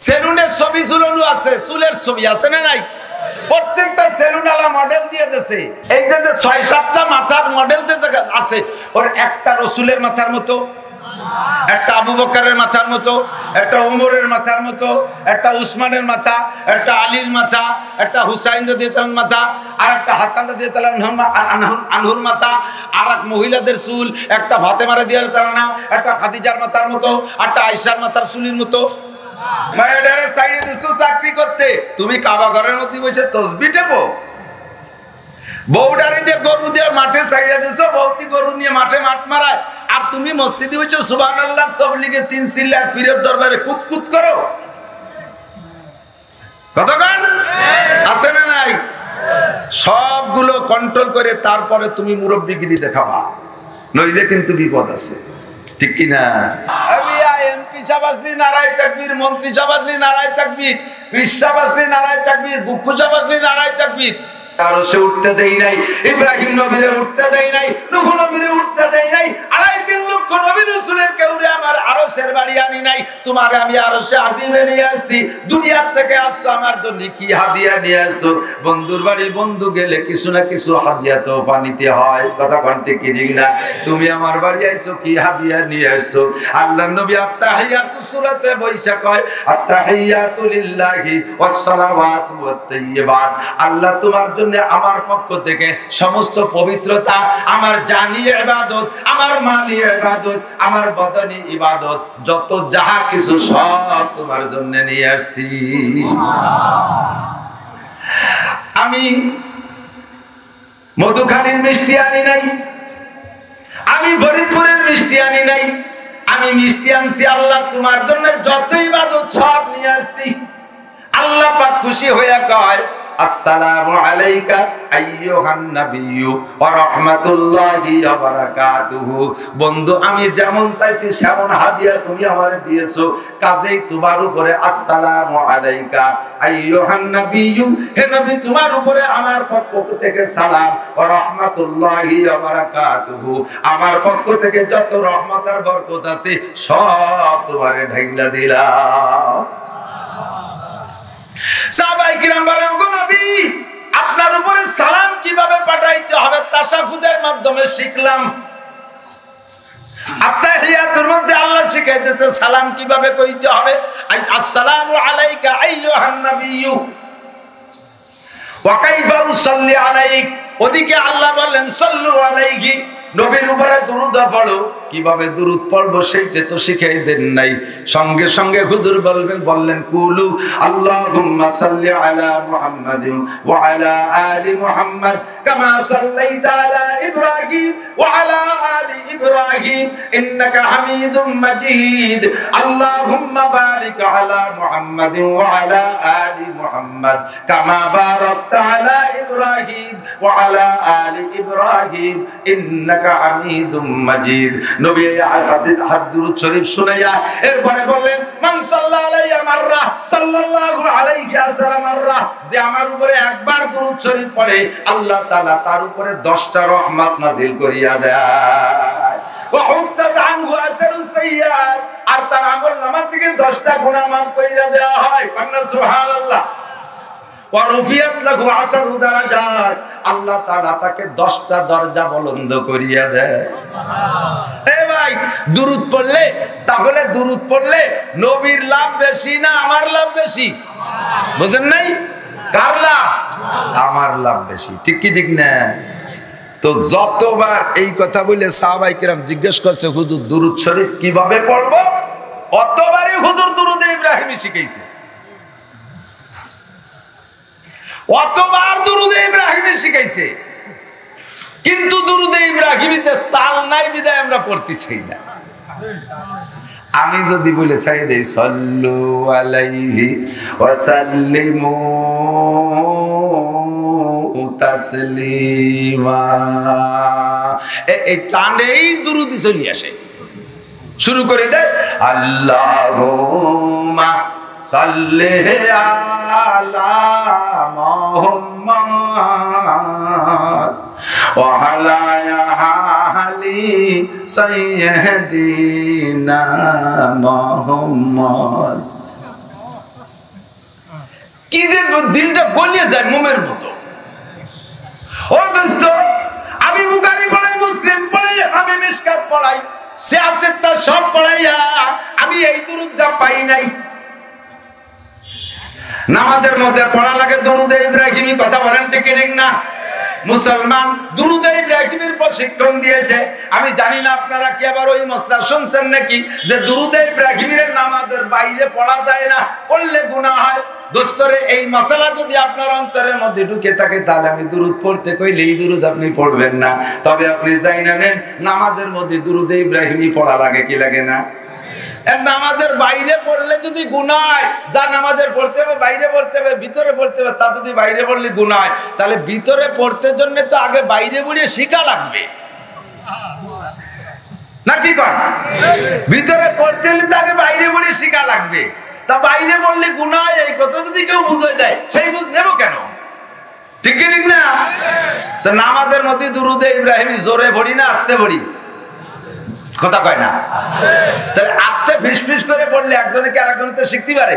সেলুনের ছবি ঝুলানো আছে, চুলের ছবি আছে না নাই? প্রত্যেকটা সেলুনওয়ালা মডেল দিয়ে দিয়েছে। এই যে ৬-৭টা মাথার মডেল আছে, ওর একটা রসুলের মাথার মতো, একটা আবু বকরের মাথার মতো, একটা ওমরের মাথার মতো, একটা উসমানের মাথা, একটা আলীর মাথা, একটা হুসাইন রাদিয়াল্লাহু মাথা, আর একটা হাসান রাদিয়াল্লাহু আনহুর মাথা, আর এক মহিলাদের চুল, একটা ফাতেমা রাদিয়াল্লাহু আনহা, একটা খাদিজার মাথার মতো, একটা আয়েশার মাথার চুলের মতো। মায়েরা সাইডে দিছো চাকরি করতে, তুমি কাবা ঘরের মধ্যে বসে তাসবিহ টেপো। বউডারি দিয়ে গরু দিয়ে মাঠে সাইডে দিছো, বউতি গরু নিয়ে মাঠে মাঠ মারায়, আর তুমি মসজিদে বসে সুবহানাল্লাহ তাবলীগে 3 সিল্লার পীরের দরবারে কুতকুত করো। কতক্ষণ আছে না নাই? সবগুলো কন্ট্রোল করে তারপরে তুমি মুরব্বিগিরি দেখাবা, নইলে কিন্তু বিপদ আছে। ঠিক কি না? এমপি সাবাসী নারায় তাকবীর, মন্ত্রী সাবাসী নারায় তাকবীর, পীর সাবাসী নারায় তাকবীর, বুক্কু সাবাসী নারায় তাকবীর। আরশে উঠতে দেই নাই, ইব্রাহিম নবীরে উঠতে দেই নাই, নূহ নবীরে উঠতে দেই নাই, ৩.৫ লক্ষ নবী রাসূলের কেউরে আমার আরশের বাড়ি আনি নাই। তোমারে আমি আরশে আজিমে নিয়ে আসছি, দুনিয়া থেকে আসছো আমার জন্য কি হাদিয়া নিয়ে আসছো? বন্ধুর বাড়ি বন্ধু গেলে কিছু না কিছু হাদিয়া তো বানিতে হয়। কথা কোনটি কি ঠিক না? তুমি আমার বাড়ি আইছো, কি হাদিয়া নিয়ে আসছো? আল্লাহর নবী আত-তাহিয়াতু সূরাতে বৈশা কয়, আত-তাহিয়াতু লিল্লাহি ওয়াস সালাওয়াতু ওয়াত তাইয়্যিবাত। আল্লাহ তোমার জন্য আমার পক্ষ থেকে সমস্ত পবিত্রতা, আমার জানি ইবাদত, আমার মালি ইবাদত, আমার বদনি ইবাদত, যত যাহা কিছু সব তোমার জন্য নিয়ে আসছি। আমি মধুখালীর মিষ্টি আনি নাই, আমি ফরিদপুরের মিষ্টি আনি নাই, আমি মিষ্টি আনছি আল্লাহ তোমার জন্য যত ইবাদত সব নিয়ে আসছি। আল্লাহ পাক খুশি হইয়া কয়, আসসালামু আলাইকা আইয়ুহান নাবিয়্যু ওয়া রাহমাতুল্লাহি ওয়া বারাকাতুহু। বন্ধু আমি যেমন চাইছি সেমন হাদিয়া তুমি আমারে দিয়েছো, কাজেই তোমার উপরে আসসালামু আলাইকা আইয়ুহান নাবিয়্যু, হে নবী তোমার উপরে আমার পক্ষ থেকে সালাম, ওয়া রাহমাতুল্লাহি ওয়া বারাকাতুহু, আমার পক্ষ থেকে যত রহমত আর বরকত আছে সব তোমারে ঢাইলা দিলাম। সাহাবায়ে কিরাম বলেন, গো নবী আপনার উপরে সালাম কিভাবে পাঠাইতে হবে তাশাহুদের মাধ্যমে শিখলাম। আত-তাহিয়াতুর মধ্যে আল্লাহ শিখাইতেছে সালাম কিভাবে কইতে হবে। আসসালামু আলাইকা আইয়ুহান নাবিয়্যু ওয়া কাইফা উসাল্লি আলাইক। ওদিকে আল্লাহ বলেন সাল্লু আলাইহি, নবীর উপরে দুরূদ পড়ো। কিভাবে দুরূদ পড়বো সেইটা তো শিখাই দেন নাই। সঙ্গে সঙ্গে হুজুর বললেন কুলু আল্লাহুম্মা সাল্লি আলা মুহাম্মাদিন ওয়া আলা আলি মুহাম্মাদ কামা সাল্লাইতা আলা ইব্রাহিম ওয়া আলা আলি ইব্রাহিম ইন্নাকা হামিদুম মাজিদ। আল্লাহুম্মা বারিক আলা মুহাম্মাদিন ওয়া আলা আলি মুহাম্মাদ কামা বারাকতা আলা ইব্রাহিম ওয়া আলা আলি ইব্রাহিম ইন্নাকা হামিদুম মাজিদ। নবী হাদিস দুরূদ শরীফ শুনাইয়া এরপরে বললেন মান সাল্লাল্লাহু আলাইহি মাররা সাল্লাল্লাহু আলাইহি ওয়াসাল্লাম মাররা, যে আমার উপরে একবার দুরূদ শরীফ পড়ে আল্লাহ তাআলা তার উপরে 10টা রহমত নাযিল করিয়া দেয়। ওয়া হুদ্দাত আনহু আজরুস সাইয়্যাত, আর তার আমলনামা থেকে 10টা গুনাহ মাফ কইরা দেওয়া হয়। কান্না সুবহানাল্লাহ। ওয়া রুফিয়াত লাহু 10 দারাজাত, আল্লাহ তাআলা তাকে 10টা দরজা বুলন্দ করিয়া দেয়। সুবহানাল্লাহ। এ ভাই দুরূদ পড়লে, তাহলে দুরূদ পড়লে নবীর লাভ বেশি না আমার লাভ বেশি? বুঝেন নাই? কার লাভ? আমার লাভ বেশি। ঠিক কি ঠিক না? তো যতবার এই কথা বলে সাহাবায়ে কিরাম জিজ্ঞেস করছে হুজুর দুরূদ শরীফ কিভাবে পড়বো, অতবারই হুজুর দুরূদ ইব্রাহিমী শিখাইছে। অতবার দুরূদ ইব্রাহিমী শিখাইছে, কিন্তু দুরূদ ইব্রাহিমীতে তাল নাই বিদায় আমরা পড়তে চাই না। আমি যদি বলে চাই দেই সাল্লু আলাইহি ওয়া সাল্লিমু তাসলিমা, এই টানেই দুরূদ চলে আসে। শুরু করে দেয় আল্লাহুম্মা সাল্লি আলা মুহাম্মাদ ওয়া আলা আলি সাইয়্যিদিনা মুহাম্মাদ। কি যে দিলটা গলিয়ে যায় মোমের মতো। ও দোস্ত, আমি বুখারী পড়াই, মুসলিম পড়াই, আমি মিশকাত পড়াই, সিয়াসত তা সব পড়াইয়া আমি এই দুরূদটা পাই নাই। নামাজের মধ্যে পড়া লাগে দরুদ ইব্রাহিমি, কথা বলেন ঠিক না? মুসলমান দুরুদ ইব্রাহিমের প্রশিক্ষণ দিয়েছে। আমি জানি না আপনারা কি আবার ওই মসলা শুনছেন নাকি যে দুরুদ ইব্রাহিমের নামাজের বাইরে পড়া যায় না, পড়লে গুনাহ হয়। দোস্তরে, এই মশলা যদি আপনার অন্তরের মধ্যে ঢুকে থাকে তাহলে আমি দুরুদ পড়তে কইলে এই দুরুদ আপনি পড়বেন না। তবে আপনি যাই না নেন, নামাজের মধ্যে দুরুদ ইব্রাহিমি পড়া লাগে কি লাগে না? নামাজের বাইরে পড়লে যদি গুনাহ হয়, যা নামাজের পড়তে হবে বাইরে পড়তে হবে, ভিতরে পড়তে হবে, তা যদি বাইরে পড়লে গুনাহ হয়, তাহলে ভিতরে পড়তে জন্য তো আগে বাইরে পড়ে শিখা লাগবে নাকি কন? ভিতরে পড়তে হলে তো আগে বাইরে পড়ে শিখা লাগবে। তা বাইরে পড়লে গুনাহ হয়, এই কথা যদি কেউ বুঝে দেয়, সেই বুঝ নেব কেন? ঠিক ঠিক না? তো নামাজের মধ্যে দুরুদ ইব্রাহিমি জোরে পড়ি না আস্তে পড়ি? কথা কয় না? তাহলে আস্তে ফিস করে পড়লে একজনে কি আরেকজনে তো শিখতে পারে?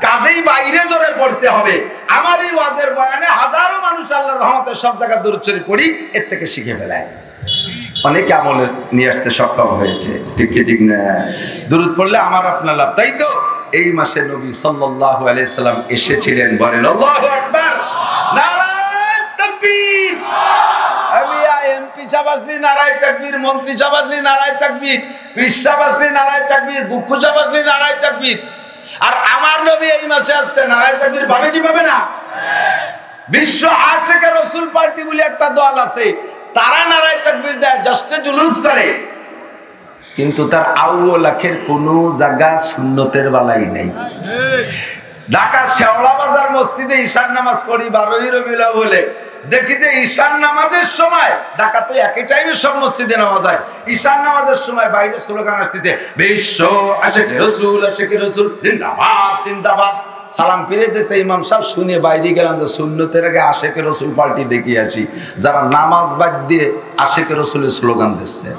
কাজেই বাইরে জোরে পড়তে হবে। আমার এই ওয়াজের বয়ানে হাজারো মানুষ আল্লাহর রহমতে সব জায়গায় দুরূদ শরীফ পড়ি, এর থেকে শিখে ফেলায়, অনেকে আমলে নিয়ে আসতে সক্ষম হয়েছে। ঠিক কি ঠিক না? দুরূদ পড়লে আমার আপনার লাভ। তাই তো এই মাসে নবী সাল্লাল্লাহু আলাইহি সাল্লাম এসেছিলেন। বলেন আল্লাহু আকবার, নারায়ে তাকবীর। এমপি সাবাসী নারায়ে তাকবীর, মন্ত্রী সাবাসী নারায়ে তাকবীর, পীর সাবাসী নারায়ে তাকবীর, গুক্কু সাবাসী নারায়ে তাকবীর। আর আমার নবী এই মাসে আসছে, নারায়ে তাকবীর পাবে কি পাবে না? বিশ্ব আশিকে রাসূল পার্টি বলে একটা দল আছে, তারা নারায়ে তাকবীর দেয়, জশ্নে জুলুস করে, কিন্তু তার আউলাখের কোনো জায়গা সুন্নতের বালাই নাই। ঢাকা শেওড়া বাজার মসজিদে ঈশান নামাজ পড়ি 12ই রবিউল আউয়ালে, দেখি যে ঈশান নামাজের সময়, ঢাকা তো একই টাইমে সব মসজিদে নামাজ হয়, ঈশান নামাজের সময় বাইরে স্লোগান আসতেছে, বিশ্ব আশিকে রাসূল, আশিকে রাসূল জিন্দাবাদ জিন্দাবাদ। সালাম ফিরে দিয়েছে ইমাম সাহেব, শুনে বাইরে গেলাম যে সুন্নতের আগে আশিকে রাসূল পার্টি দেখি আসি, যারা নামাজ বাদ দিয়ে আশিকে রাসূলের স্লোগান দিচ্ছে।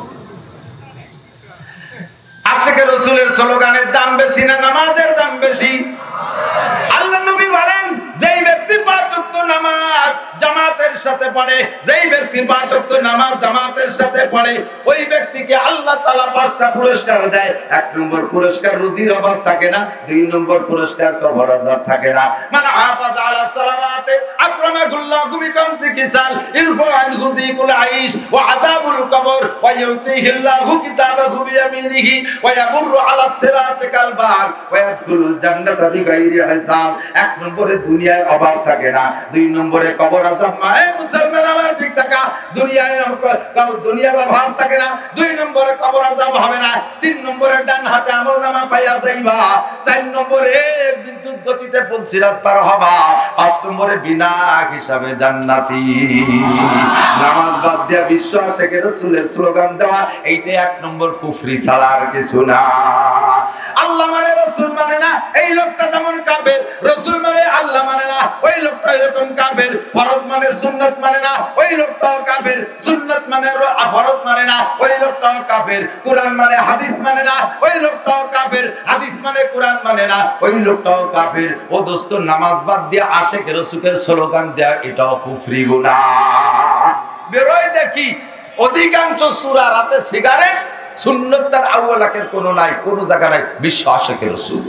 আশিকে রাসূলের স্লোগানের দাম বেশি না নামাজের দাম বেশি? আল্লাহ নবী বলেন, যেই ব্যক্তি 5 ওয়াক্ত নামাজ জামাতের সাথে পড়ে, যেই ব্যক্তি 5 ওয়াক্ত নামাজ জামাতের সাথে পড়ে, ওই ব্যক্তিকে আল্লাহ তাআলা 5টা পুরস্কার দেয়। 1 নম্বর পুরস্কার রুজির অভাব থাকে না, 2 নম্বর পুরস্কার কবর আযাব থাকে না। মান হাফাযা আলা সালাওয়াতি আকরামাহুল্লাহু বিকামসি কিসাল ইরফা আনহু যিকুল আইশ ওয়া আযাবুল কবর ওয়া ইউতিহিল্লাহু কিতাবাহু বিয়ামিনিহি ওয়া ইয়ামুরু আলা সিরাতি কাল বাহর ওয়া ইয়াদখুলুল জান্নাতা বিগাইরি হিসাব। 1 নম্বরে দুনিয়ায় অভাব থাকে না, 2 নম্বরে কবর আযাব। মায়ে মুসলমান আমার ঠিক থাকা, দুনিয়ার অভাব থাকে না, 2 নম্বরে কবর আযাব হবে না, 3 নম্বরে ডান হাতে আমলনামা পাইয়া যাইবা, 4 নম্বরে বিদ্যুৎ গতিতে পুলসিরাত পার হবা, 5 নম্বরে বিনা হিসাবে জান্নাতি। নামাজ বাদ দিয়া বিশ্বাসে রাসূলের স্লোগান দেওয়া, এইটাই 1 নম্বর কুফরি ছাড়া আর কিছু না। আল্লাহ মানে রাসূল মানে না, এই লোকটা যেমন কাফের, রাসূল মানে আল্লাহ মানে না, ওই লোকটা এরকম কাফের। ফরজ মানে সুন্নাত মানে না, ওই লোকটাও কাফের। সুন্নাত মানে ফরজ মানে না, ওই লোকটাও কাফের। কুরআন মানে হাদিস মানে না, ওই লোকটাও কাফের। হাদিস মানে কুরআন মানে না, ওই লোকটাও কাফের। ও দোস্ত, নামাজ বাদ দিয়ে আশিক রাসূলের স্লোগান দেয়া এটাও কুফরি গুনাহ। বেরোয় দেখি অধিকাংশ সূরা রাতে সিগারেট, সুন্নাত তার আউয়ালাকের কোনো নাই, কোনো জায়গা নাই। বিশ্ব আশিক রাসূল,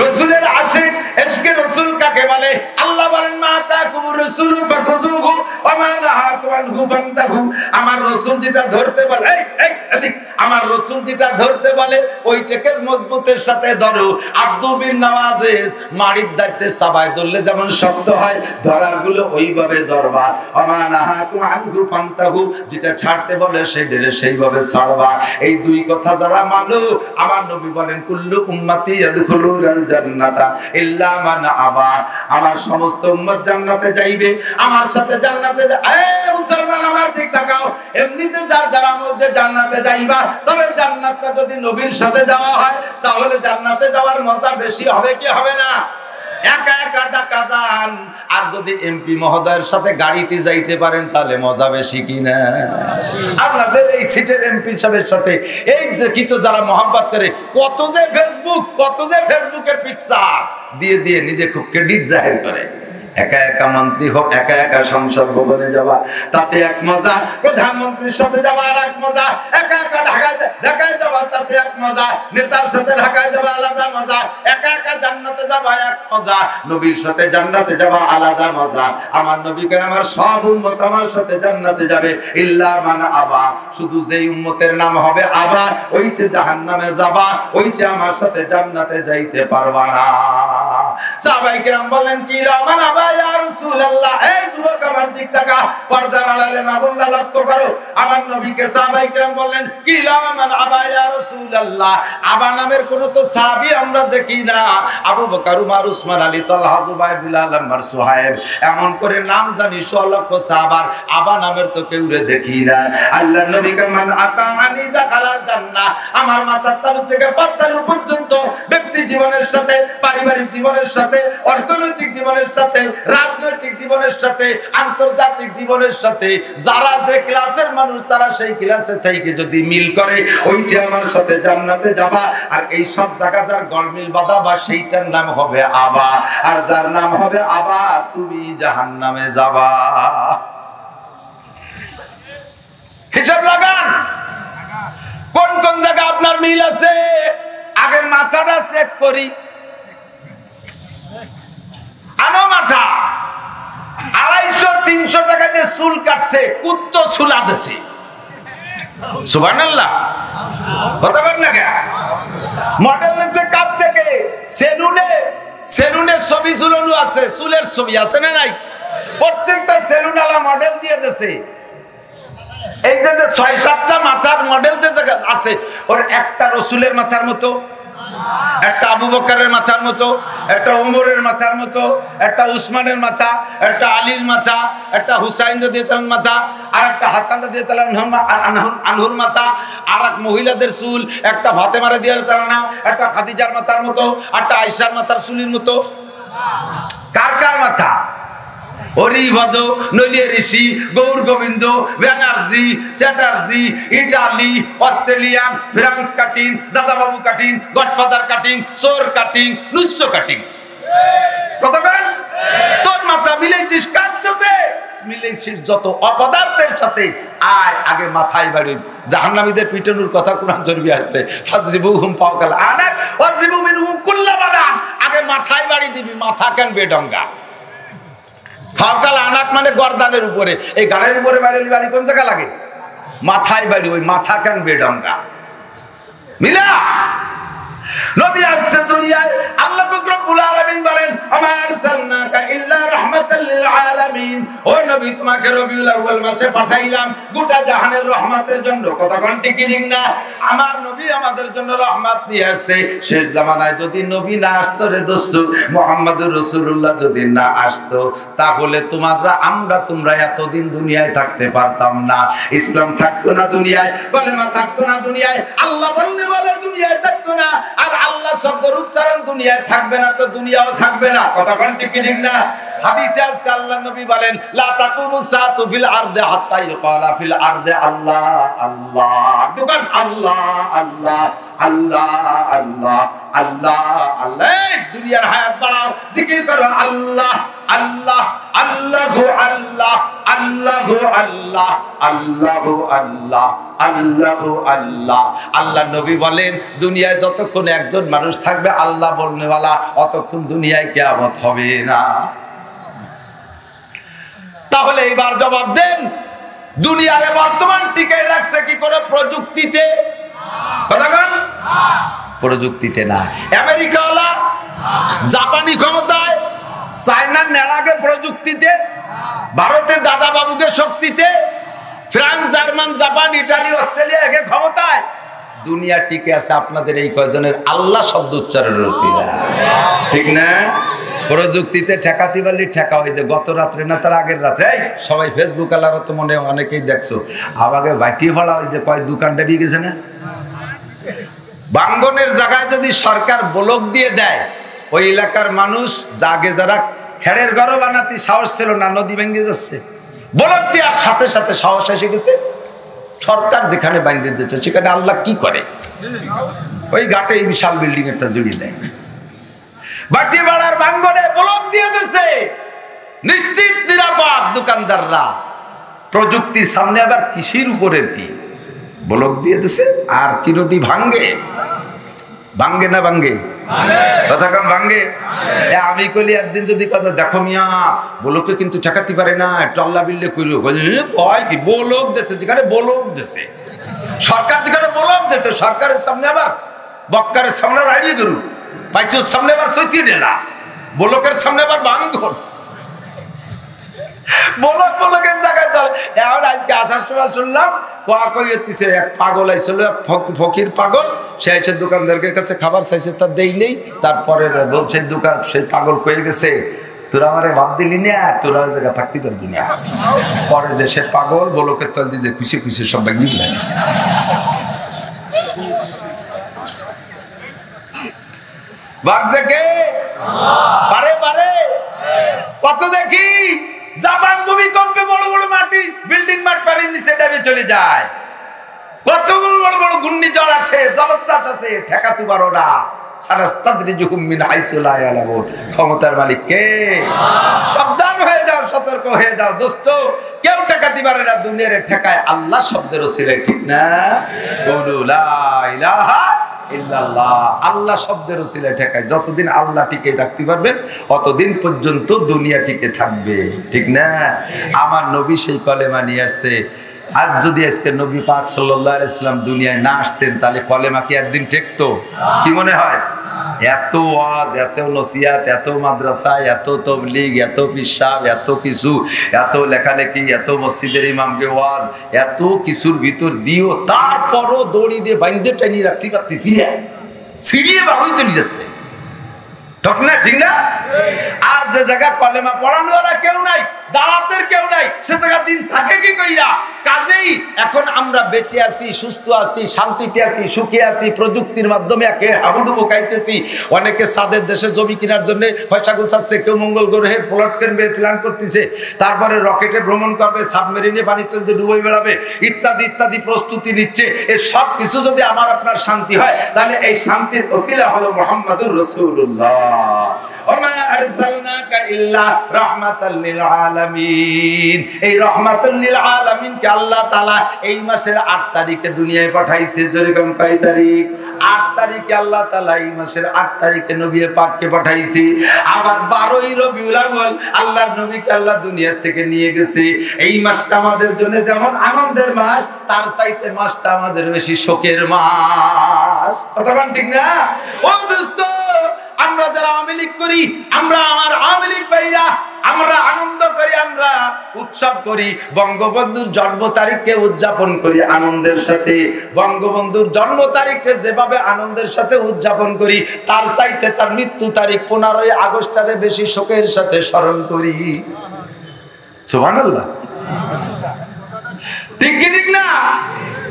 রাসূলের আশিক ইশকে রাসূল কাকে বলে? আল্লাহ বলেন, মা তাকুমুর রাসূল ফাখুযুহু ওয়া মা নাহাকুম আনহু ফান্তাহু। আমার রাসূল যেটা ধরতে বলে, এই এদিক, আমার রাসূল যেটা ধরতে বলে ওইটাকে মজবুতের সাথে ধরো। আব্দু বিন নওয়াজিস মাড়ির দাঁতে চাবায় ধরলে যেমন শক্ত হয়, ধরার গুলো ওইভাবে ধরবা। ওয়া মা নাহাকুম আনহু ফান্তাহু, যেটা ছাড়তে বলে সেটারে সেইভাবে ছাড়বা। এই 2 কথা যারা মানো, আমার নবী বলেন, কুল্লু উম্মতি ইয়াদখুলুনাল জান্নাতা ইল্লা মান আবা। আমার সমস্ত উম্মত জান্নাতে যাইবে, আমার সাথে জান্নাতে মুসলমান আমার ঠিক থাকাও। এমনিতে যার মধ্যে জান্নাতে যাইবা, তবে জান্নাতটা যদি নবীর সাথে যাওয়া হয় তাহলে জান্নাতে যাওয়ার মজা বেশি হবে কি হবে না? একা একা টাকা যান, আর যদি এমপি মহোদয়ের সাথে গাড়িতে যাইতে পারেন তাহলে মজা বেশি কিনা? আপনাদের এই সিটের এমপি সাহেবের সাথে এই কি তো যারা মহব্বত করে, কত যে ফেসবুকে পিকচার, দিয়ে দিয়ে নিজে খুব ক্রেডিট জাহির করে। একা একা মন্ত্রী হোক, একা একা সংসদ ভবনে যাওয়া তাতে এক মজা, প্রধানমন্ত্রীর সাথে যাওয়া আর এক মজা, একা একা ঢাকায় যাওয়া তাতে এক মজা, নেতার সাথে ঢাকায় যাওয়া আলাদা মজা, একা একা জান্নাতে যাওয়া এক মজা, নবীর সাথে জান্নাতে যাওয়া আলাদা মজা। আমার নবীকে আমার সব উম্মত আমার সাথে জান্নাতে যাবে ইল্লা মান আবা, শুধু যেই উম্মতের নাম হবে আবা, ওইটা জাহান্নামে যাবা, ওইটা আমার সাথে জান্নাতে যাইতে পারবা না। সাহাবায়ে কেরাম বলেন কি রহমান আবা ইয়া রাসূলুল্লাহ, এই যুবক আমার দিক তাকা, পর্দার আড়ালে মাগুল্লা লক্ষ্য করো। আমার নবীকে সাহাবায়ে কেরাম বলেন কি রহমান আবা ইয়া রাসূলুল্লাহ, আবা নামের কোন তো সাহাবী আমরা দেখি না। আবু বকর, উমর, উসমান, আলী, তালহা, জুবাইর, বিলাল, আম্মার, সুহাইব, এমন করে নাম জানি 100 লক্ষ সাহাবার, আবা নামের তো কেউ রে দেখি না। আল্লাহর নবী মান আতাআনি দাখালা জান্নাহ, আমার মাথার তালু থেকে পাতালু পর্যন্ত ব্যক্তি জীবনের সাথে, পারিবারিক জীবনের সাথে, অর্থনৈতিক জীবনের সাথে, রাজনৈতিক জীবনের সাথে, আন্তর্জাতিক জীবনের সাথে যারা যে ক্লাসের মানুষ তারা সেই ক্লাসে থেকে যদি মিল করে ওইটা আমার সাথে জান্নাতে যাবা। আর এই সব জায়গা যার গলমিল বাঁধাবা সেইটার নাম হবে আবা, আর যার নাম হবে আবা তুমি জাহান্নামে যাবা। হিসাব লাগান কোন কোন জায়গা আপনার মিল আছে। আগে মাথাটা চেক করি। আনো মাথা 250-300 টাকা দিয়ে চুল কাটছে, কুত্ত চুলা দিছে। সুবহানাল্লাহ, কথা বল না। মডেল নিছে কাপ থেকে, সেলুনে ছবি ঝুলানো আছে, চুলের ছবি আছে না নাই? প্রত্যেকটা সেলুন আলা মডেল দিয়ে দিছে। এই যে 6-7টা মাথার মডেল আছে, ওর একটা রসুলের মাথার মতো, একটা আবু বকরের মাথার মতো, একটা ওমরের মাথার মতো, একটা উসমানের মাথা, একটা আলীর মাথা, একটা হুসাইন রাদিয়াল্লাহু আনহুর মাথা, আর একটা হাসান রাদিয়াল্লাহু আনহুর মাথা, আর এক মহিলাদের চুল, একটা ফাতেমা রাদিয়াল্লাহু আনহা, একটা খাদিজার মাথার মতো, একটা আয়েশার মাথার চুলের মতো। কার কার মাথা? হরিভদ, নলিয়া ঋষি, Gour Gobinda, Banerjee, Chatterjee, Italy, Australian, France cutting, দাদাবাবু কাটিং, গডফাদার কাটিং, চোর কাটিং, নুচ্ছ কাটিং। কতক্ষণ তোর মাথা মিলেছিস কার সাথে? মিলেছিস যত অপদার্থের সাথে। আয় আগে মাথায় বাড়ি। জাহান্নামীদের পিটানোর কথা কোরআন শরীফে আসছে, ফাজরিবুহুম ফাওকাল আনাক ওয়াজরিবু মিনহুম কুল্লা বানান। আগে মাথায় বাড়ি দিবি, মাথা কেন বেডঙ্গা। ফাওকাল আনাক মানে গর্দানের উপরে, এই গাড়ির উপরে বাড়ি কোন জায়গা লাগে? মাথায় বাড়ি। ওই মাথা কেন বেডঙ্গা মিলা। নবী আসছে দুনিয়ায়, আল্লাহ পাক রব্বুল আলামিন বলেন আমা আরসালনাকা ইল্লা রাহমাতাল লিল আলামিন। ও নবী, তোমাকে রবিউল আউয়াল মাসে পাঠাইলাম গোটা জাহানের রহমতের জন্য। কতক্ষণ টিকিরিং না? আমার নবী আমাদের জন্য রহমত নিয়ে আসছে। শেষ জামানায় যদি নবী না আসতো রে দোস্ত, মুহাম্মদুর রাসূলুল্লাহ যদি না আসতো, তাহলে তোমরা এতদিন দুনিয়ায় থাকতে পারতাম না। ইসলাম থাকতো না দুনিয়ায়, কলেমা থাকতো না দুনিয়ায়, আল্লাহ বললে বলে দুনিয়ায় থাকতো না। আর আল্লাহ শব্দের উচ্চারণ দুনিয়ায় থাকবে না তো দুনিয়াও থাকবে না। কতক্ষণ ঠিক না? হাদিসে আছে আল্লাহর নবী বলেন লা তাকুমু সাতু ফিল আরদি হাত্তা ইউকালা ফিল আরদি আল্লাহ আল্লাহ। দোকান আল্লাহ আল্লাহ আল্লাহ আল্লাহ আল্লাহ আল্লাহ। দুনিয়ার হায়াত বাড়াও, জিকির করো আল্লাহ আল্লাহ আল্লাহু আল্লাহ আল্লাহু আল্লাহ আল্লাহু আল্লাহ আল্লাহু আল্লাহ। আল্লাহ নবী বলেন দুনিয়ায় যতক্ষণ একজন মানুষ থাকবে আল্লাহ বলনেওয়ালা, অতক্ষণ দুনিয়ায় কিয়ামত হবে না। তাহলে এইবার জবাব দেন, দুনিয়ারে বর্তমান টিকে রাখছে কি কোনো প্রযুক্তিতে? কথাগণ প্রযুক্তিতে না। আমেরিকাওয়ালা, জাপানি ক্ষমতায়, চায়নার নেড়াকে প্রযুক্তিতে, ভারতের দাদা বাবুকে শক্তিতে, France, German, Japan, Italy, Australia একে ক্ষমতায়। দুনিয়া টিকে আছে আপনাদের এই কয়জনের আল্লাহ শব্দ উচ্চারণের ওসিলায়, ঠিক না? প্রযুক্তিতে ঠেকাতে পারলি ঠেকা হয়ে যায়। গত রাত্রে না তার আগের রাত্রে সবাই ফেসবুক আলার তো মনে অনেকেই দেখছো, আমাকে বাটিয়ে ফেলা ওই যে কয় দোকানটা বিয়ে গেছে না, বাঙ্গনের জায়গায় যদি সরকার ব্লক দিয়ে দেয়, ওই এলাকার মানুষ জাগে যারা খেড়ের ঘর বানাতে সাহস ছিল না, নদী ভেঙে যাচ্ছে, ব্লক দেওয়ার সাথে সাথে সাহস এসে গেছে। সরকার যেখানে বাঁধিয়ে দিচ্ছে সেখানে আল্লাহ কি করে? ওই ঘাটে এই বিশাল বিল্ডিং একটা জড়িয়ে দেয়। বাটিবাড়ার বাঙ্গনে ব্লক দিয়ে দিয়েছে, নিশ্চিত নিরাপদ। দোকানদাররা প্রযুক্তির সামনে আবার কৃষির উপরের কি ব্লক দিয়ে দিয়েছে। আর কি নদী ভাঙ্গে, ভাঙ্গে না ভাঙ্গে? কতক্ষণ ভাঙ্গে? আমি কলি একদিন যদি কথা দেখো মিয়া বলকে কিন্তু ঠেকাতে পারে না, টল্লা বিল্লে কইল কয় কি বলক দিয়েছে, যেখানে বলক দিয়েছে সরকার, যেখানে বলক দিয়েছে সরকারের সামনে আবার বক্কারের সামনে রাড়িয়ে গরু, পাইচুর সামনে আবার সৈতি ডেলা, বলকের সামনে আবার বাঙ্গন, বলক বলকের জায়গায় তাহলে। এখন আজকে আসার সময় শুনলাম কোয়া কইতেছে এক পাগল আইছিল, ফকির পাগল, সে এসে দোকানদারের কাছে খাবার চাইছে, তার দেই নেই। তারপরে বলছে দোকান, সেই পাগল কয়ে গেছে তোরা আমারে বাদ দিলি না, তোরা ওই জায়গা থাকতে পারবি না। পরে দেশের পাগল বলকের তল দিয়ে খুশি খুশি সব ব্যাগ নিয়ে বাগছে কে পারে পারে। কত দেখি জাপান ভূমিকম্পে বড় বড় মাটি বিল্ডিং মাঠ পানির নিচে ডাবে চলে যায়, কত বড় বড় ঘূর্ণিঝড় আছে, জলোচ্ছ্বাস আছে, ঠেকাতে পারো না। ক্ষমতার মালিক কে? সাবধান হয়ে যাও, সতর্ক হয়ে যাও দোস্ত, কেউ ঠেকাতে পারে না, দুনিয়ার ঠেকায় আল্লাহ শব্দের ওসিলায়, ঠিক না? আল্লাহ শব্দের ওসিলায় ঠেকায়। যতদিন আল্লাহ টিকে রাখতে পারবেন অতদিন পর্যন্ত দুনিয়া টিকে থাকবে, ঠিক না? আমার নবী সেই কলেমা নিয়ে আসছে। আর যদি আজকে নবী পাক সাল্লাল্লাহু আলাইহি সাল্লাম দুনিয়ায় না আসতেন তাহলে কলেমা কি একদিন টেকতো? কি মনে হয়? এত ওয়াজ, এত নসিহত, এত মাদ্রাসা, এত তাবলীগ, এত পিশাব, এত কিছু, এত লেখালেখি, এত মসজিদের ইমামকে ওয়াজ, এত কিছুর ভিতর দিও তারপরও দড়ি দিয়ে বাইন্ধে টানিয়ে রাখতে পারতেছি না, ছিড়িয়ে বাড়ি চলে যাচ্ছে, ঠিক না? ঠিক না? আর যে জায়গা কলেমা পড়ানো কেউ নাই, দাওয়াতের কেউ নাই, সে জায়গা দিন থাকে কি কইরা? কাজেই এখন আমরা বেঁচে আছি, সুস্থ আছি, শান্তিতে আছি, সুখে আছি, প্রযুক্তির মাধ্যমে একে হাবুডুবু খাইতেছি। অনেকে সাদের দেশে জমি কেনার জন্য পয়সা গোছাচ্ছে, কেউ মঙ্গল গ্রহে প্লট কিনবে, প্ল্যান করতেছে, তারপরে রকেটে ভ্রমণ করবে, সাবমেরিনে পানি তুলতে ডুবই বেড়াবে, ইত্যাদি ইত্যাদি প্রস্তুতি নিচ্ছে। এই সব কিছু যদি আমার আপনার শান্তি হয়, তাহলে এই শান্তির ওসিলা হলো মুহাম্মাদুর রাসূলুল্লাহ। ওমা আরসালনাকা ইল্লা রাহমাতাল লিল আলামিন। এই রাহমাতুল লিল আলামিন কে আল্লাহ তাআলা এই মাসের 8 তারিখে দুনিয়ায় পাঠাইছে। যেরকম কয় তারিখ? 8 তারিখে আল্লাহ তাআলা এই মাসের 8 তারিখে নবী পাককে পাঠাইছে। আবার 12ই রবিউল আউয়াল আল্লাহর নবীকে আল্লাহ দুনিয়া থেকে নিয়ে গেছে। এই মাসটা আমাদের জন্য যেমন আনন্দের মাস, তার চাইতে মাসটা আমাদের বেশি শোকের মাস। কথা বল ঠিক না? ও দোস্ত, আমরা যারা আওয়ামী লীগ করি, আমরা আমার আওয়ামী লীগ ভাইরা, আমরা আনন্দ করি, আমরা উৎসব করি, বঙ্গবন্ধুর জন্ম তারিখকে উদযাপন করি আনন্দের সাথে। বঙ্গবন্ধুর জন্ম তারিখকে যেভাবে আনন্দের সাথে উদযাপন করি, তার চাইতে তার মৃত্যু তারিখ 15ই আগস্টে বেশি শোকের সাথে স্মরণ করি। সুবহানাল্লাহ, ঠিক কি ঠিক না?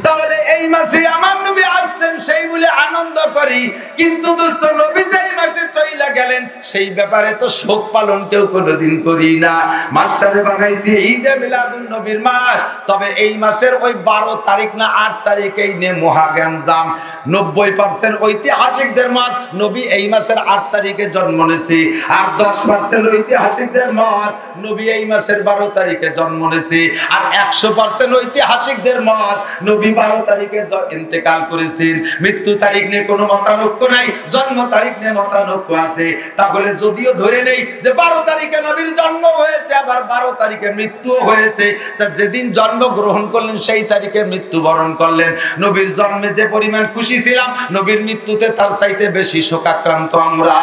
তাহলে এই মাসে আমার নবী আসছেন সেই বলে আনন্দ করি, কিন্তু দোস্ত নবী যেই মাসে চইলা গেলেন সেই ব্যাপারে তো শোক পালন কেউ কোনোদিন করি না। মাস্টারে বানাইছি ঈদে মিলাদুন নবীর মাস, তবে এই মাসের ওই 12 তারিখ না 8 তারিখেই নে মহাগ্যাঞ্জাম। 90% ঐতিহাসিকদের মত নবী এই মাসের 8 তারিখে জন্ম নিয়েছে, আর 10% ঐতিহাসিকদের মত নবী এই মাসের 12 তারিখে জন্ম নিয়েছে, আর 100% ঐতিহাসিকদের মত নবী 12 তারিখে ইন্তেকাল করেছেন। মৃত্যু তারিখ নিয়ে কোনো মতানৈক্য নাই, জন্ম তারিখ নিয়ে মতানৈক্য আছে। তাহলে যদিও ধরে নেই যে 12 তারিখে নবীর জন্ম হয়েছে, আবার 12 তারিখে মৃত্যু হয়েছে, তা যেদিন জন্ম গ্রহণ করলেন সেই তারিখে মৃত্যুবরণ করলেন। নবীর জন্মে যে পরিমাণ খুশি ছিলাম, নবীর মৃত্যুতে তার চাইতে বেশি শোকাক্রান্ত আমরা।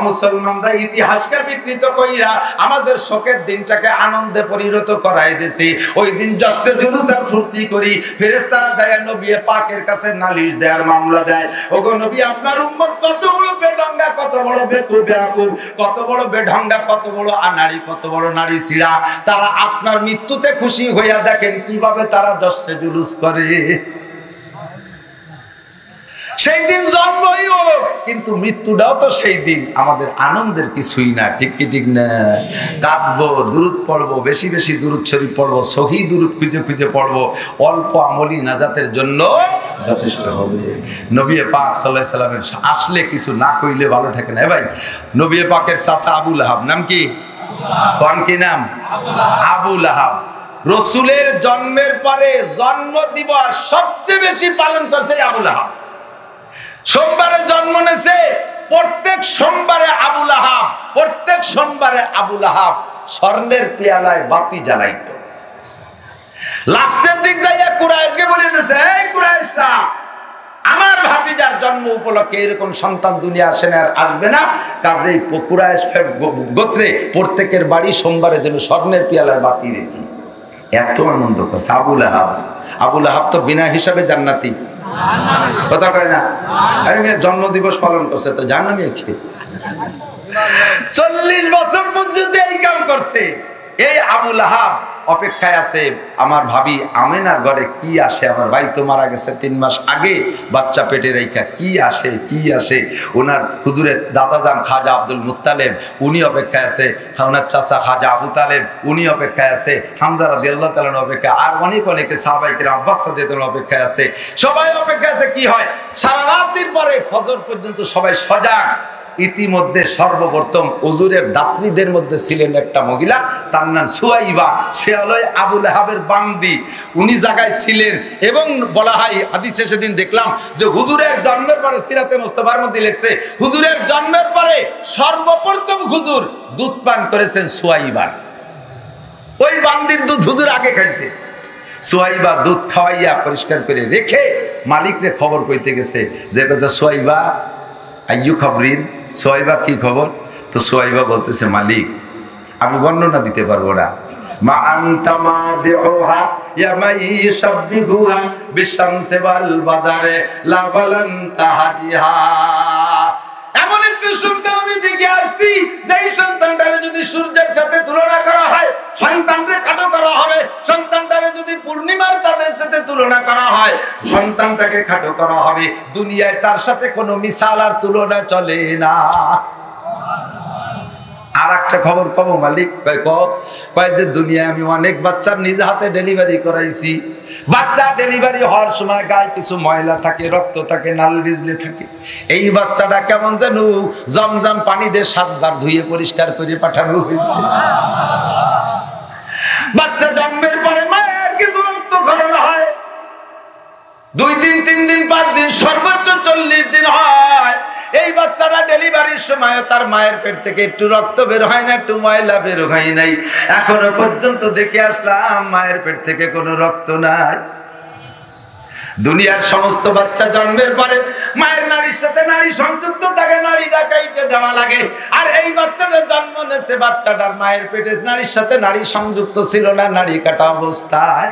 মুসলমানরা ইতিহাসকে বিকৃত কইরা আমাদের শোকের দিনটাকে আনন্দে পরিণত করাই দিয়েছে। ওই দিন জশ্নে জুলুসে ফুর্তি করি, ফেরেশতারা যায় নবী পাকের কাছে নালিশ দেয়ার মামলা দেয়। ওগো নবী, আপনার উম্মত কত বড় বেঢঙ্গা, কত বড় বেকুব, কত বড় বেঢঙ্গা, কত বড় আনাড়ি, কত বড় নারী ছিড়া, তারা আপনার মৃত্যুতে খুশি হইয়া দেখেন কিভাবে তারা জশ্নে জুলুস করে। সেই দিন জন্মই হোক, কিন্তু মৃত্যুটাও তো সেই দিন। আমাদের আনন্দের কিছুই না, ঠিক কি ঠিক না? কাঁদবো, দুরূদ পড়বো, বেশি বেশি দুরূদ শরীফ পড়বো, সহি দুরূদ খুঁজে খুঁজে পড়বো, অল্প আমলি নাজাতের জন্য যথেষ্ট হবে। নবী পাক সাল্লাল্লাহু আলাইহি সাল্লামের আসলে কিছু না কইলে ভালো থাকে না ভাই। নবী পাকের চাচা আবু লাহাব, নাম কি? কোন কি নাম? আবু লাহাব। রসুলের জন্মের পরে জন্ম দিবস সবচেয়ে বেশি পালন করছে আবু লাহাব। সোমবারে জন্ম নিয়েছে, প্রত্যেক সোমবারে আবু লাহাব, প্রত্যেক সোমবারে আবু লাহাব স্বর্ণের পেয়ালায় বাতি জ্বালাইতো। লাস্টের দিক যাইয়া কুরাইশকে বলে দিয়েছে, এই কুরাইশরা, আমার ভাতিজার জন্ম উপলক্ষে এরকম সন্তান দুনিয়া আসে না, আর আসবে না, কাজেই কুরাইশ গোত্রে প্রত্যেকের বাড়ি সোমবারে যেন স্বর্ণের পেয়ালায় বাতি রেখি। এত আনন্দ করছে আবু লাহাব। আবু লাহাব তো বিনা হিসাবে জান্নাতি, কথা কয় না? আরে মেয়ে জন্ম দিবস পালন করছে তো জান্নাতি খেয়ে 40 বছর পর্যন্ত এই কাম করছে। এই আবু লাহাব অপেক্ষায় আছে আমার ভাবি আমেনার ঘরে কি আসে, আমার ভাই তো মারা গেছে 3 মাস আগে, বাচ্চা পেটে রেখা কি আসে কি আসে। ওনার হুজুরের দাদাজান খাজা আব্দুল মুত্তালেব উনি অপেক্ষায় আছে, ওনার চাচা খাজা আবু তালেব উনি অপেক্ষায় আছে, হামজা রাদিয়াল্লাহু তাআলা অপেক্ষায়, আর অনেকে সাহাবায়ে কেরাম আব্বাস রাদিয়াল্লাহু অপেক্ষায় আছে। সবাই অপেক্ষায় আছে। কি হয়, সারা রাতের পরে ফজর পর্যন্ত সবাই সজাগ। ইতিমধ্যে সর্বপ্রথম হুজুরের দাত্রীদের মধ্যে ছিলেন একটা মহিলা, তার নাম সুয়াইবা। সে হলো আবু লাহাবের বান্দি, উনি জায়গায় ছিলেন। এবং বলা হয় হাদিসে সেদিন দেখলাম যে হুজুরের জন্মের পরে সিরাতে মুস্তাফার মধ্যে লেখছে, হুজুরের জন্মের পরে সর্বপ্রথম হুজুর দুধ পান করেছেন সুয়াইবার। ওই বান্দির দুধ হুজুর আগে খাইছে। সুয়াইবা দুধ খাওয়াইয়া পরিষ্কার করে রেখে মালিকরে খবর কইতে গেছে যে সুয়াইবা আইয়ু খবরিন, সোয়াইবা কি খবর? তো সোয়াইবা বলতেছে, মালিক আমি বর্ণনা দিতে পারবো না। মা আনতা মাদিউহা ইয়া মাইশাবিহুহা বিশামসি ওয়াল বাদারে লা বালান্তা হাদিহা। এমন একটি সন্তান আমি দেখে আসছি, যেই সন্তানটারে যদি সূর্যের সাথে তুলনা করা হয় সন্তানকে খাটো করা হবে, সন্তানটারে যদি পূর্ণিমার চাঁদের সাথে তুলনা করা হয় সন্তানটাকে খাটো করা হবে। দুনিয়ায় তার সাথে কোনো মিসাল আর তুলনা চলে না। আর একটা খবর পাবো মালিক? কয় যে দুনিয়ায় আমি অনেক বাচ্চার নিজ হাতে ডেলিভারি করাইছি। বাচ্চা ডেলিভারি হওয়ার সময় গায়ে কিছু ময়লা থাকে, রক্ত থাকে, নাল বিজলি থাকে। এই বাচ্চাটা কেমন যেন জমজম পানি দিয়ে 7 বার ধুয়ে পরিষ্কার করে পাঠানো হয়েছে। বাচ্চা জন্মের পরে মায়ের কিছু রক্তক্ষরণ হয়, 2 দিন 3 দিন 5 দিন সর্বোচ্চ 40 দিন হয়। এই বাচ্চাটা ডেলিভারির সময় তার মায়ের পেট থেকে একটু রক্ত বের হয় না, একটু ময়লা বের হয় নাই। এখনো পর্যন্ত দেখে আসলাম মায়ের পেট থেকে কোনো রক্ত নাই। দুনিয়ার সমস্ত বাচ্চা জন্মের পরে মায়ের নারীর সাথে নারী সংযুক্ত থাকে, নারীটা কাইটে দেওয়া লাগে। আর এই বাচ্চাটা জন্ম নিয়েছে, বাচ্চাটার মায়ের পেটে নারীর সাথে নারী সংযুক্ত ছিল না, নারী কাটা অবস্থায়।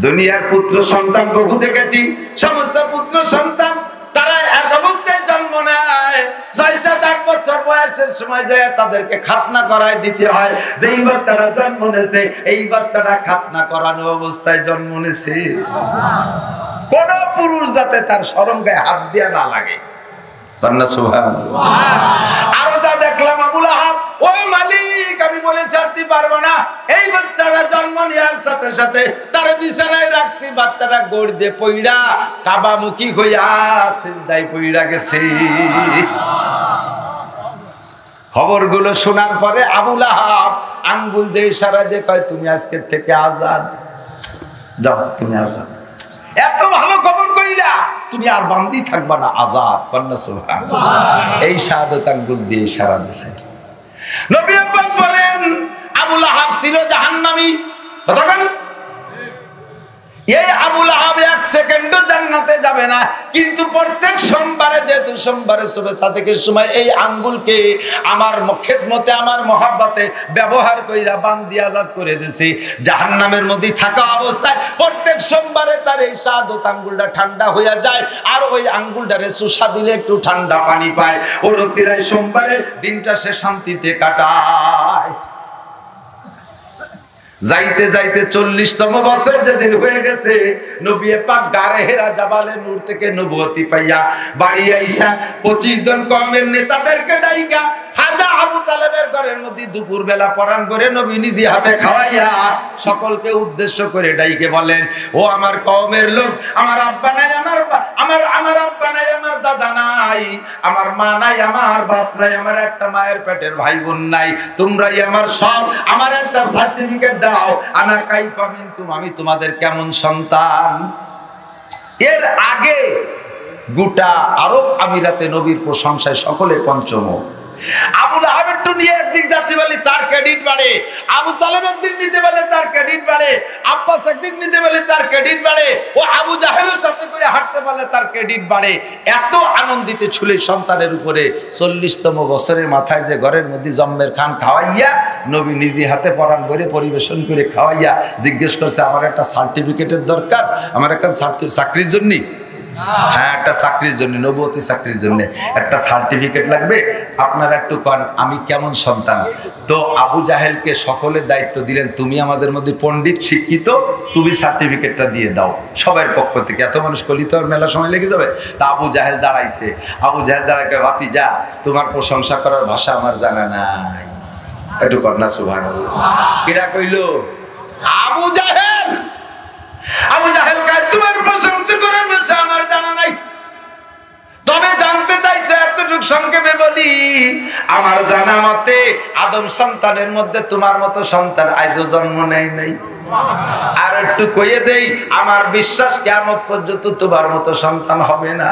দুনিয়ার পুত্র সন্তান বহু দেখেছি, সমস্ত পুত্র সন্তান তারা এক অবস্থায় জন্ম নেয়। 6-7 বছর বয়সের সময় যায় তাদেরকে খাতনা করায় দিতে হয়। যেই বাচ্চাটা জন্ম নিয়েছে এই বাচ্চাটা খাতনা করানো অবস্থায় জন্ম নিয়েছে। কোন পুরুষ যাতে তার শরম গায়ে হাত দিয়া না লাগে। আরো যা দেখলাম আবু লাহাব, ওই মালিক আমি বলে ছাড়তে পারবো না। এই বাচ্চাটা জন্ম নেওয়ার সাথে সাথে তার বিছানায় রাখছি, বাচ্চাটা গোড় দিয়ে পইড়া কাবামুখী হইয়া সিজদায় পইড়া গেছে। খবরগুলো শোনার পরে আবু লাহাব আঙ্গুল দিয়ে ইশারা দিয়ে কয়, তুমি আজকের থেকে আজাদ, যাও তুমি আজাদ। এত ভালো খবর কইরা তুমি আর বান্দি থাকবা না, আজাদ। কন্যা সুবহানাল্লাহ। এই শাহাদাত আঙ্গুল দিয়ে ইশারা দিছে। নবী পাক বলেন আবু লাহাব ছিল জাহান্নামী। কতক্ষণ? এই আবু লাহাব 1 সেকেন্ডও জান্নাতে যাবে না, কিন্তু প্রত্যেক সোমবারে, যেহেতু সোমবারে সুবহ সাদেকের সময় এই আঙ্গুলকে আমার খেদমতে আমার মহব্বতে ব্যবহার কইরা বান্দি আজাদ করে দিয়েছি। জাহান্নামের মধ্যে থাকা অবস্থায় প্রত্যেক সোমবারে তার এই শাহাদাত আঙ্গুলটা ঠান্ডা হয়ে যায়, আর ওই আঙ্গুলটারে সুসা দিলে একটু ঠান্ডা পানি পায়। ওর ওসিলায় সোমবারে দিনটা সে শান্তিতে কাটায়। যাইতে যাইতে 40তম বছর যেদিন হয়ে গেছে, নবী পাক গারে হেরা জাবালে নূর থেকে নবুয়তি পাইয়া বাড়ি আইসা 25 জন কওমের নেতাদেরকে ডাইকা খাজা আবু তালেবের ঘরের মধ্যে দুপুর বেলা পরান করে নবী নিজে হাতে খাওয়াইয়া সকলকে উদ্দেশ্য করে ডাইকে বলেন, ও আমার কওমের লোক, আমার আব্বা নাই, আমার আব্বা নাই, আমার দাদা নাই, আমার মা নাই, আমার বাপ নাই, আমার একটা মায়ের পেটের ভাই বোন নাই, তোমরাই আমার সব, আমার একটা সার্টিফিকেট দাও, আনা কাইফা মিনকুম, আমি তোমাদের কেমন সন্তান। এর আগে গোটা আরব আমিরাতে নবীর প্রশংসায় সকলে পঞ্চম। আবু লাহাব একটু নিয়ে একদিক যাতে বলে তার ক্রেডিট বাড়ে, আবু তালেব একদিক নিতে বলে তার ক্রেডিট বাড়ে, আব্বাস একদিক নিতে বলে তার ক্রেডিট বাড়ে, ও আবু জাহেলের সাথে করে হাঁটতে পারলে তার ক্রেডিট বাড়ে। এত আনন্দিত ছিল সন্তানের উপরে। 40তম বছরের মাথায় যে ঘরের মধ্যে জম্মের খান খাওয়াইয়া নবী নিজে হাতে পরাণ করে পরিবেশন করে খাওয়াইয়া জিজ্ঞেস করছে, আমার একটা সার্টিফিকেটের দরকার, আমার একটা চাকরির জন্য, হ্যাঁ একটা চাকরির জন্য, নবুয়তি চাকরির জন্য একটা সার্টিফিকেট লাগবে, আপনারা একটু কন আমি কেমন সন্তান। তো আবু জাহেলকে সকলের দায়িত্ব দিলেন, তুমি আমাদের মধ্যে পণ্ডিত শিক্ষিত, তুমি সার্টিফিকেটটা দিয়ে দাও সবার পক্ষ থেকে। এত মানুষ করলি তো আর মেলা সময় লেগে যাবে। তা আবু জাহেল দাঁড়াইছে, আবু জাহেল দাঁড়াইকে, ভাতিজা তোমার প্রশংসা করার ভাষা আমার জানা নাই, একটু কন্যা সুবহানাল্লাহ। কিরা কইল? আবু জাহেল। আবু জাহেল কয়, তোমার প্রশংসা করার ভাষা আমার জানা নাই, তবে জানতে চাইছে এতটুকু সংক্ষেপে বলি, আমার জানা মতে আদম সন্তানের মধ্যে তোমার মতো সন্তান আজও জন্ম নেয় নাই। আর একটু কইয়ে দেই, আমার বিশ্বাস কিয়ামত পর্যন্ত তোমার মতো সন্তান হবে না।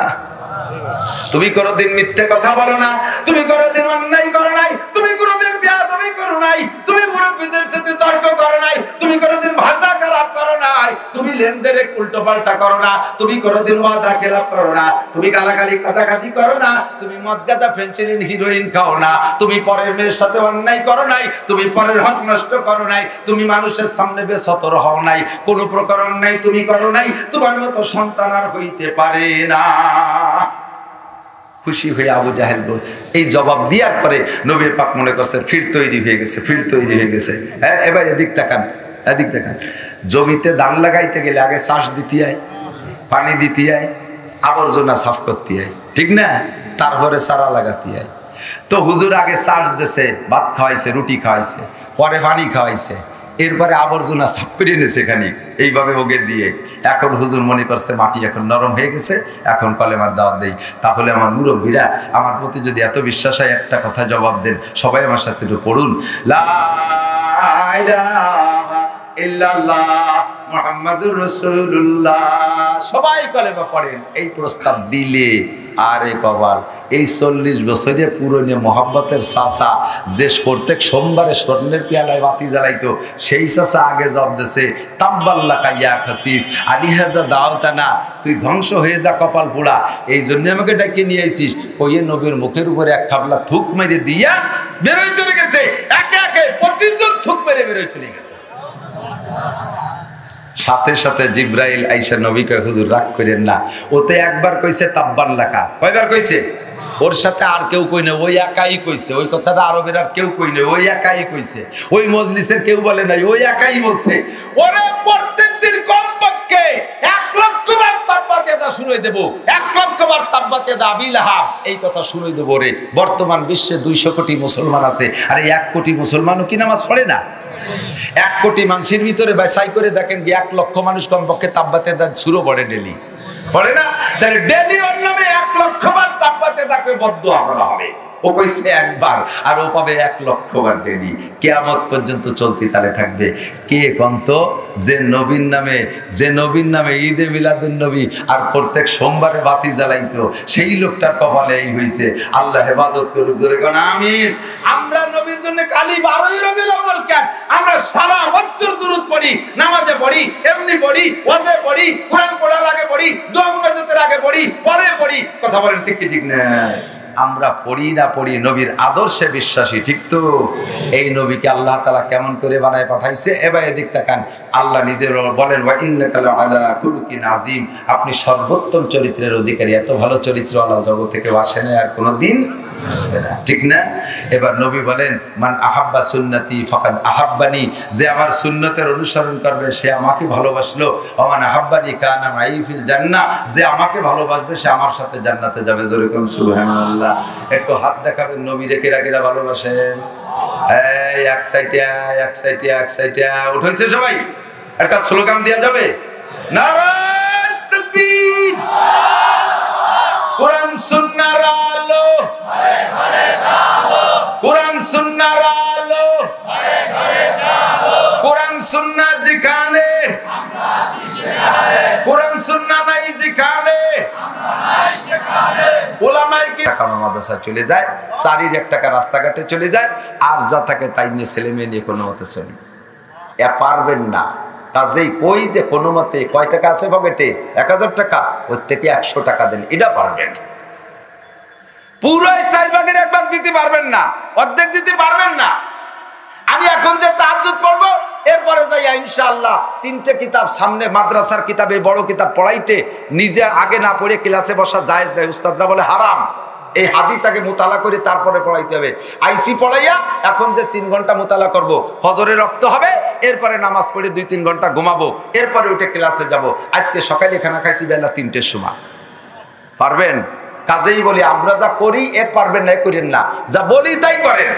তুমি কোনোদিন মিথ্যে কথা বলো না, তুমি কোনোদিন অন্যায় করো নাই, তুমি কোনোদিন বেয়াদবি করো নাই, তুমি মুরব্বিদের সাথে তর্ক করো নাই, তুমি কোনোদিন ভাষা খারাপ করো নাই, তুমি লেনদেনে উল্টো পাল্টা করো না, তুমি কোনোদিন ওয়াদা খেলাপ করো না, তুমি গালাগালি কাছাকাছি করো না, তুমি মদ গাঁজা ফেন্সিডিল হিরোইন খাও না, তুমি পরের মেয়ের সাথে অন্যায় করো নাই, তুমি পরের হক নষ্ট করো নাই, তুমি মানুষের সামনে বেসতর হও নাই, কোনো প্রকার অন্যায় তুমি করো নাই, তোমার মতো সন্তান আর হইতে পারে না। খুশি হয়ে আবু জাহেল এই জবাব দেওয়ার পরে নবী পাক মনে করছে ফির তৈরি হয়ে গেছে, ফির তৈরি হয়ে গেছে। হ্যাঁ এবার এদিক তাকান, এদিক তাকান। জমিতে ধান লাগাইতে গেলে আগে চাষ দিতে হয়, পানি দিতে হয়, আবর্জনা সাফ করতে হয়, ঠিক না? তারপরে চারা লাগাতে হয়। তো হুজুর আগে চাষ দিছে, ভাত খাওয়াইছে, রুটি খাওয়াইছে, পরে পানি খাওয়াইছে, এরপরে আবর্জনা সাফ করে নিয়েছে খানিক এইভাবে ওকে দিয়ে। এখন হুজুর মনে করছে মাটি এখন নরম হয়ে গেছে, এখন কলেমার দাওয়াত দেই। তাহলে আমার মুরব্বীরা আমার প্রতি যদি এত বিশ্বাস হয়, একটা কথা জবাব দেন, সবাই আমার সাথে একটু পড়ুন, লা ইলাহা ইল্লাল্লাহ মুহাম্মাদুর রাসূলুল্লাহ। সবাই কলেমা পড়েন। এই প্রস্তাব দিলে আরে কবাল, এই 40 বছরে পুরনো মোহাব্বতের চাচা যে প্রত্যেক সোমবারে স্বর্ণের পেয়ালায় বাতি জ্বালাইতো, সেই চাচা আগে জব দিছে, তাব্বাল্লাকা ইয়া খাসিস আলিহাজা দাওতানা, তুই ধ্বংস হয়ে যা কপাল পোড়া, এই জন্য আমাকে ডাকিয়ে নিয়ে আইছিস। কইয়ে নবীর মুখের উপরে এক খাবলা থুক মেরে দিয়া বেরোয় চলে গেছে। একে একে 25 জন থুক মেরে বেরোয় চলে গেছে। সাথে সাথে জিব্রাইল আইসা নবী কয়, হুজুর রাগ করেন না, ওতে একবার কইছে তাব্বাল্লাকা, কয়বার কইছে? ওর সাথে আর কেউ কই না, ওই একাই কইছে। ওই কথাটা আরবের আর কেউ কই না, ওই একাই কইছে। ওই মজলিসের কেউ বলে নাই, ওই একাই বলছে। ওরে প্রত্যেকদিন কমপক্ষে 1 লক্ষ বার তাব্বাতিয়াদা শুনিয়ে দেব, 1 লক্ষ বার তাব্বাতিয়াদা আবি লাহাব, এই কথা শুনিয়ে দেব। রে বর্তমান বিশ্বে 200 কোটি মুসলমান আছে, আর 1 কোটি মুসলমানও কি নামাজ পড়ে না? 1 কোটি মানুষের ভিতরে বাছাই করে দেখেন 1 লক্ষ মানুষ কমপক্ষে তাব্বাতিয়াদা শুরু পড়ে ডেলি, পড়ে না? তাহলে ডেলি ওর নামে 1 লক্ষ বার তাব্বাতিয়াদাকে বদদুয়া করা হবে। ও কইছে একবার, আর ও পাবে 1 লক্ষ বার ডেলি, কিয়ামত পর্যন্ত চলতে তারে থাকবে। কে কন্ত যে নবীর নামে ঈদে মিলাদুন নবী আর প্রত্যেক সোমবারে বাতি জ্বালাইতো, সেই লোকটার কপালে এই হইছে। আল্লাহ হেফাজত করুক, জোরে কোন আমিন। আমরা নবীর জন্য খালি 12ই রবিউল আউয়াল কেন, আমরা সারা বছর দুরূদ পড়ি, নামাজে পড়ি, এমনি পড়ি, ওয়াজে পড়ি, কোরআন পড়ার আগে পড়ি, দোয়া মুনাজাতের আগে পড়ি, পরে পড়ি। কথা বলেন ঠিক কি ঠিক না? আমরা পড়ি না পড়ি, নবীর আদর্শে বিশ্বাসী, ঠিক তো? এই নবীকে আল্লাহ তাআলা কেমন করে বানায় পাঠাইছে। এবার এদিক তাকান, আল্লাহ নিজে বলেন ওয়া ইন্নাকা লাআলা খুলুকিন আযীম, আপনি সর্বোত্তম চরিত্রের অধিকারী। এত ভালো চরিত্র আল্লাহ জগৎ থেকে আসে না আর কোনোদিন, ঠিক না? এবার নবী বলেন মান আহাব্বা সুন্নতি ফাকাদ আহাব্বানি, যে আমার সুন্নতের অনুসরণ করবে সে আমাকে ভালোবাসলো। ওমান আহাব্বানি কানা মাই ফিল জান্নাহ, যে আমাকে ভালোবাসবে সে আমার সাথে জান্নাতে যাবে। জোরে কোন সুবহানাল্লাহ। একটু হাত দেখাবেন নবী রেখে রাখেরা ভালোবাসেন। এই এক সাইডে উঠেছে সবাই, একটা স্লোগান দেওয়া যাবে, নারায়ে তাকবীর, কোরআন সুন্নাহর আলো, ঘরে ঘরে আলো, কোরআন সুন্নাহর আলো, ঘরে ঘরে আলো, কোরআন সুন্নাহ যেখানে আমরা আছি সেখানে, কোরআন সুন্নাহ নাই যেখানে আমরা নাই সেখানে। ওলামায়ে কেরাম মাদ্রাসা চলে যায়, 4 টাকা রাস্তাঘাটে চলে যায়, আর যা থাকে তাই নিয়ে ছেলে মেয়ে নিয়ে কোনো মতে চলে পারবেন না। কাজেই কই যে কোনো মতে কয় টাকা আছে পকেটে, 1000 টাকা, ওর থেকে 100 টাকা দেন, এটা পারবেন। পুরোই 4 ভাগের 1 ভাগ দিতে পারবেন না, অর্ধেক দিতে পারবেন না। আমি এখন যে তাহাজ্জুদ পড়বো, এরপরে যাই ইনশাআল্লাহ 3টে কিতাব সামনে, মাদ্রাসার কিতাবে বড় কিতাব পড়াইতে নিজে আগে না পড়ে ক্লাসে বসা জায়েজ নাই, উস্তাদরা বলে হারাম। এই হাদিস আগে মুতালা করে তারপরে পড়াইতে হবে। আইসি পড়াইয়া এখন যে 3 ঘন্টা মুতালা করব, ফজরে রক্ত হবে, এরপরে নামাজ পড়ে 2-3 ঘন্টা ঘুমাবো, এরপরে উঠে ক্লাসে যাব। আজকে সকালে খানা খাইছি বেলা 3টের সময়, পারবেন? কাজেই বলি আমরা যা করি এক পারবেন না, করেন না, যা বলি তাই করেন।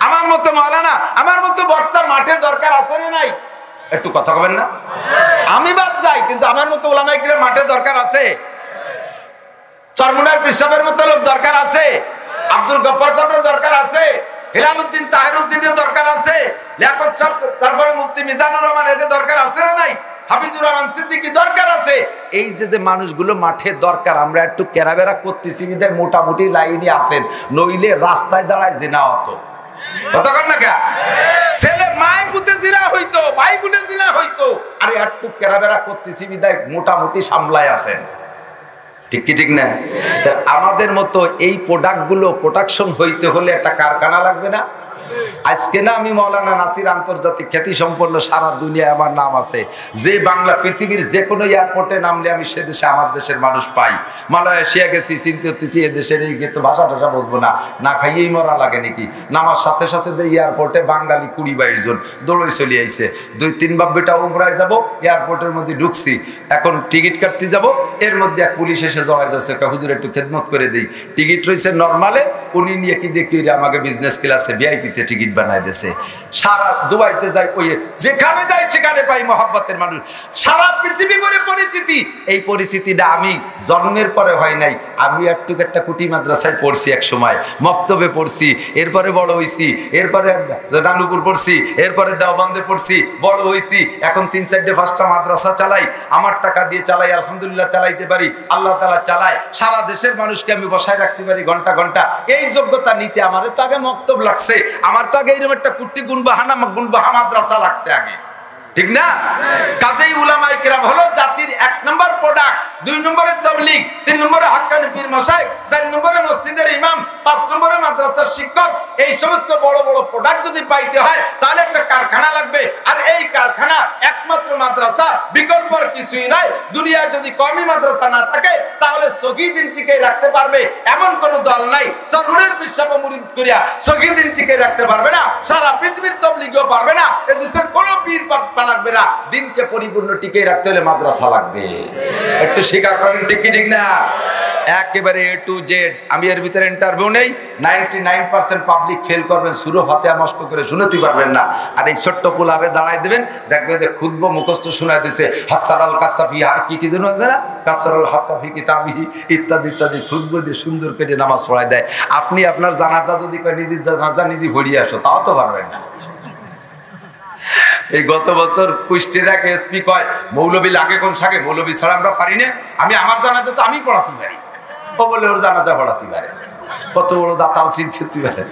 আমার মতো মাওলানা, আমার মতো বক্তা মাঠে দরকার আছে না নাই? একটু কথা বলেন না। আমি বাদ যাই, কিন্তু আমার মতো ওলামায়ে কেরাম মাঠে দরকার আছে। চরমুনার পিসাবের মতো লোক দরকার আছে, আব্দুল গফফার সাহেবের দরকার আছে, হেলালউদ্দিন তাহেরউদ্দিনের দরকার আছে, লিয়াকত সাহেব, তারপরে মুফতি মিজানুর রহমান, এদের দরকার আছে না নাই? হাবিবুর রহমান সিদ্দিকী দরকার আছে। এই যে মানুষগুলো মাঠে দরকার, আমরা একটু কেরাবেরা করতেছি বিধায় মোটামুটি লাইনে আছেন, নইলে রাস্তায় দাঁড়ায় জিনা হতো। কতক্ষণ না কে ছেলে মায় পুতে জিনা হইতো, ভাই বোনে জিনা হইতো, আরে একটু কেরাবেরা করতেছি বিধায় মোটামুটি সামলায় আছেন, ঠিক কি ঠিক না? আমাদের মতো এই প্রোডাক্টগুলো প্রোডাকশন হইতে হলে একটা কারখানা লাগবে না? আজকে না আমি মাওলানা নাসির আন্তর্জাতিক খ্যাতি সম্পন্ন, সারা দুনিয়ায় আমার নাম আছে। যে বাংলা পৃথিবীর যে কোনো এয়ারপোর্টে নামলে আমি সে দেশে আমার দেশের মানুষ পাই। মালয়েশিয়া গেছি, চিন্তা করতেছি এ দেশের এই তো ভাষা টাষা বলবো না, না খাইয়েই মরা লাগে নাকি। নামার সাথে সাথে এয়ারপোর্টে বাঙালি 20-22 জন দৌড়ই চলে আইছে। 2-3 বাব্বিটা উমরায় যাব, এয়ারপোর্টের মধ্যে ঢুকছি, এখন টিকিট কাটতে যাব, এর মধ্যে এক পুলিশ এসে জবাই দিচ্ছে, হুজুর একটু খেদমত করে দিই। টিকিট রয়েছে নর্মালে, উনি নিয়ে কি দেখি আমাকে বিজনেস ক্লাসে ভিআইপিতে টিকিট বানায় দিয়েছে। সারা দুবাইতে যাই, ওই যেখানে যাই সেখানে পাই মহব্বতের মানুষ, সারা পৃথিবী ভরে পরিচিতি। এই পরিচিতিটা আমি জন্মের পরে হয় নাই, আমি একটা কুটি মাদ্রাসায় পড়ছি, এক সময় মক্তবে পড়ছি, এরপরে বড় হইছি, এরপরে রানুপুর পড়ছি, এরপরে দেওবন্দে পড়ছি, বড় হইছি। এখন 3-4-5টা মাদ্রাসা চালাই, আমার টাকা দিয়ে চালাই, আলহামদুলিল্লাহ চালাইতে পারি, আল্লাহ তাআলা চালায়। সারা দেশের মানুষকে আমি বসায় রাখতে পারি ঘন্টা ঘন্টা। এই যোগ্যতা নিতে আমার তো আগে মক্তব লাগছে, আমার তো আগে এরকম একটা কুটি গুনবাহানা মাদ্রাসা লাগছে আগে, ঠিক না? কাজেই উলামায়ে কেরাম হলো জাতির 1 নম্বর প্রোডাক্ট, 2 নম্বরে তাবলীগ, 3 নম্বরে হাক্কানি পীর মাশায়েখ, 4 নম্বরে মসজিদের ইমাম, 5 নম্বরে মাদ্রাসার শিক্ষক। এই সমস্ত বড় বড় প্রোডাক্ট যদি পাইতে হয় তাহলে একটা কারখানা লাগবে, আর এই কারখানা একমাত্র মাদ্রাসা, বিকল্প আর কিছুই নাই। দুনিয়ায় যদি কওমি মাদ্রাসা না থাকে তাহলে সগীদিন টিকে রাখতে পারবে এমন কোন দল নাই। সরমুনের পিসাব মুরিদ করিয়া সগীদিন টিকে রাখতে পারবে না, সারা পৃথিবীর তাবলীগও পারবে না, এই দেশের কোন পীর লাগবে না। দিনকে পরিপূর্ণ টিকে রাখতে হলে মাদ্রাসা লাগবে। একটু স্বীকার করেন, ঠিক কি ঠিক না? একেবারে A to Z। আমি এর ভিতরে ইন্টারভিউ নেই, 99% পাবলিক ফেল করবেন, সূরা ফাতিহা মস্ক করে শুনতে পারবেন না। আর এই ছোট্ট পোলারে দাঁড়াই দেবেন, দেখবেন যে খুতবা মুখস্থ শোনায় দিছে, হাসারাল কাসাফি, কি যেন আছে না, কাসারাল হাসাফি কিতাবিহি ইত্যাদি ইত্যাদি, খুতবা দিয়ে সুন্দর করে নামাজ পড়ায় দেয়। আপনি আপনার জানাজা যদি নিজে জানাজা নিজে ভরিয়ে আসো, তাও তো পারবেন না। এই গত বছর কুষ্টির এক এসপি কয়, মৌলবী লাগে কোন শাকে, মৌলবী ছাড়া আমরা পারি না। আমি আমার জানাজা তো আমি পড়াতে পারি, ও বলে ওর জানাজা পড়াতে পারে। কত বড় দাতাল চিন্তা পারে।